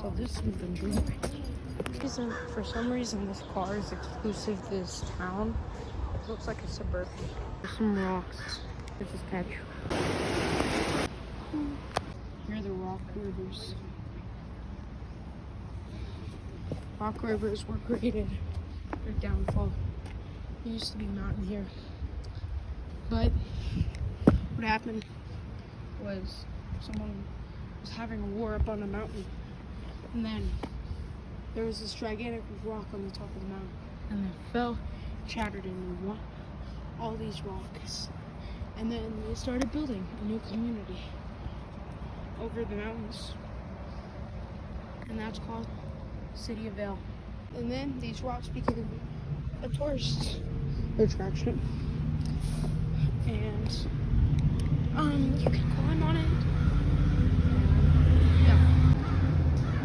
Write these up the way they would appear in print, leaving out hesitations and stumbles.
So this is the dream. For some reason, this car is exclusive to this town. It looks like a suburb. There's some rocks. This is catch. Here are the rock rivers. Rock rivers were created their downfall. There used to be a mountain here. But what happened was someone was having a war up on a mountain. And then there was this gigantic rock on the top of the mountain. And it fell, shattered into all these rocks. And then they started building a new community over the mountains. And that's called City of Vail. And then these rocks became a tourist attraction. And you can climb on it.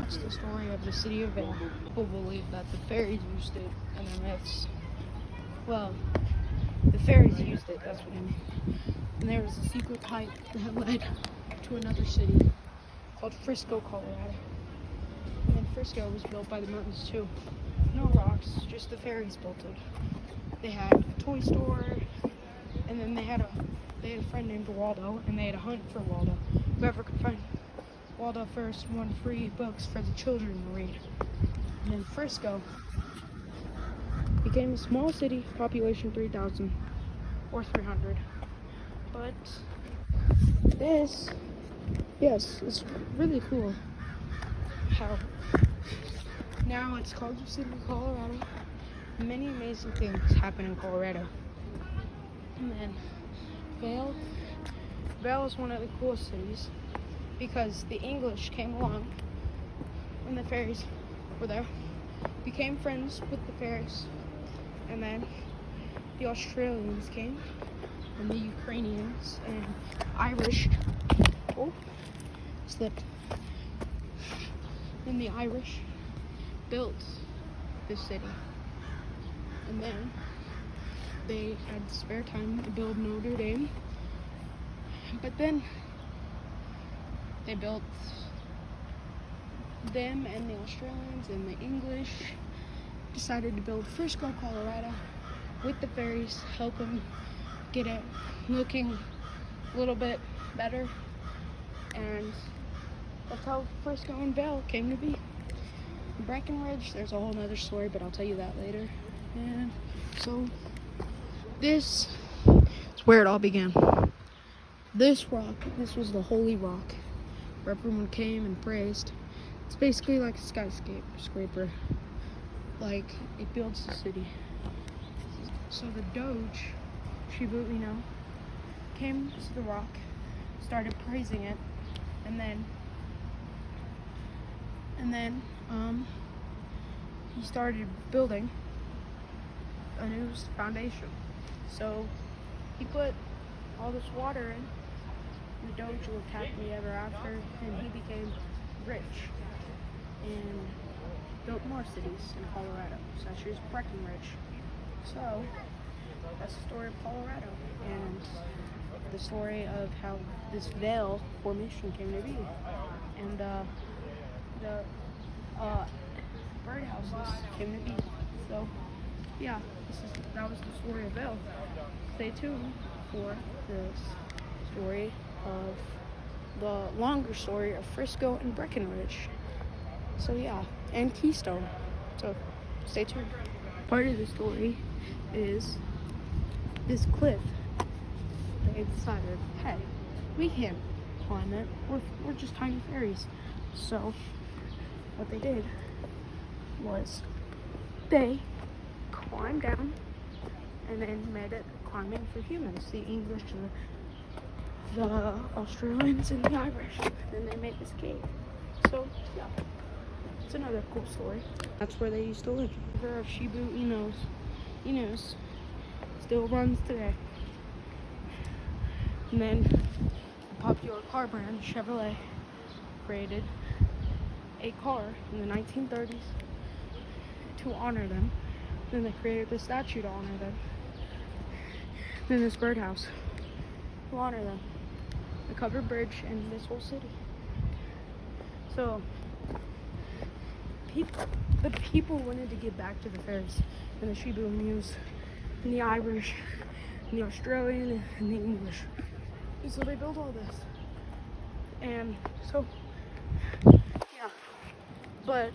It's the story of the City of Vail. People believe that the fairies used it in their myths. Well, the fairies used it, that's what I mean. And there was a secret pipe that led to another city called Frisco, Colorado. And then Frisco was built by the mountains too. No rocks, just the fairies built it. They had a toy store, and then they had a friend named Waldo, and they had a hunt for Waldo. Whoever could find Waldo first won free books for the children to read. And then Frisco became a small city, population 3,000 or 300. But it's really cool how now it's called the City of Colorado. Many amazing things happen in Colorado. And then Vail is one of the coolest cities because the English came along when the fairies were there, became friends with the fairies, and then the Australians came, and the Ukrainians and Irish. Oh, slipped. Then the Irish built this city, and then they had spare time to build Notre Dame, but then they built them, and the Australians and the English decided to build Frisco, Colorado with the fairies, help them get it looking a little bit better, and that's how Frisco and Vail came to be. Breckenridge, there's a whole nother story, but I'll tell you that later. And so this is where it all began. This rock, this was the holy rock where everyone came and praised. It's basically like a skyscraper. Like, it builds the city. So the Doge, Shibu Inu, came to the rock, started praising it, and then he started building a new foundation. So he put all this water in. The Doge lived happily ever after, and he became rich and built more cities in Colorado, such as Breckenridge. So that's the story of Colorado and the story of how this Vail formation came to be, and the birdhouses came to be. So yeah, that was the story of Vail. Stay tuned for this story of the longer story of Frisco and Breckenridge. So yeah, and Keystone. So stay tuned. Part of the story is this cliff. They decided, hey, we can't climb it. We're just tiny fairies. So what they did was they climbed down and then made it climbing for humans, the English, the Australians, and the Irish. Then they made this cave. So yeah, it's another cool story. That's where they used to live. The river of Shibu Inu's still runs today. And then the popular car brand Chevrolet created a car in the 1930s to honor them. Then they created the statue to honor them. Then this birdhouse to honor them. The covered bridge and this whole city. So people wanted to give back to the fairies and the Shibu Muse and the Irish and the Australian and the English. And so they built all this. And so, yeah. But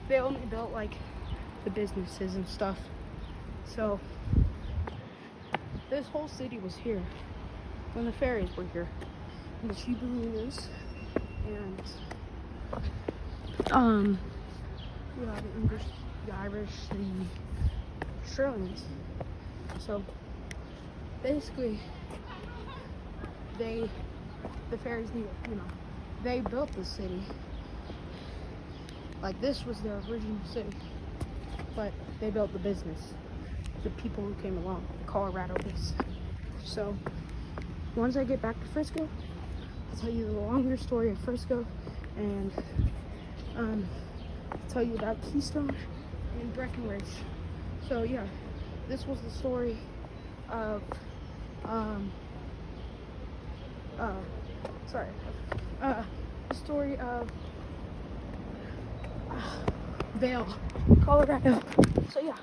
they only built like the businesses and stuff. So this whole city was here when the fairies were here. And the Shibu Muse and the English, the Irish, the Australians. So basically, the fairies needed, they built the city. Like this was their original city, but they built the business. The people who came along, the Colorado base. So once I get back to Frisco, I'll tell you the longer story of Frisco and tell you about Keystone and Breckenridge. So yeah, this was the story of the story of Vail, Colorado. So yeah.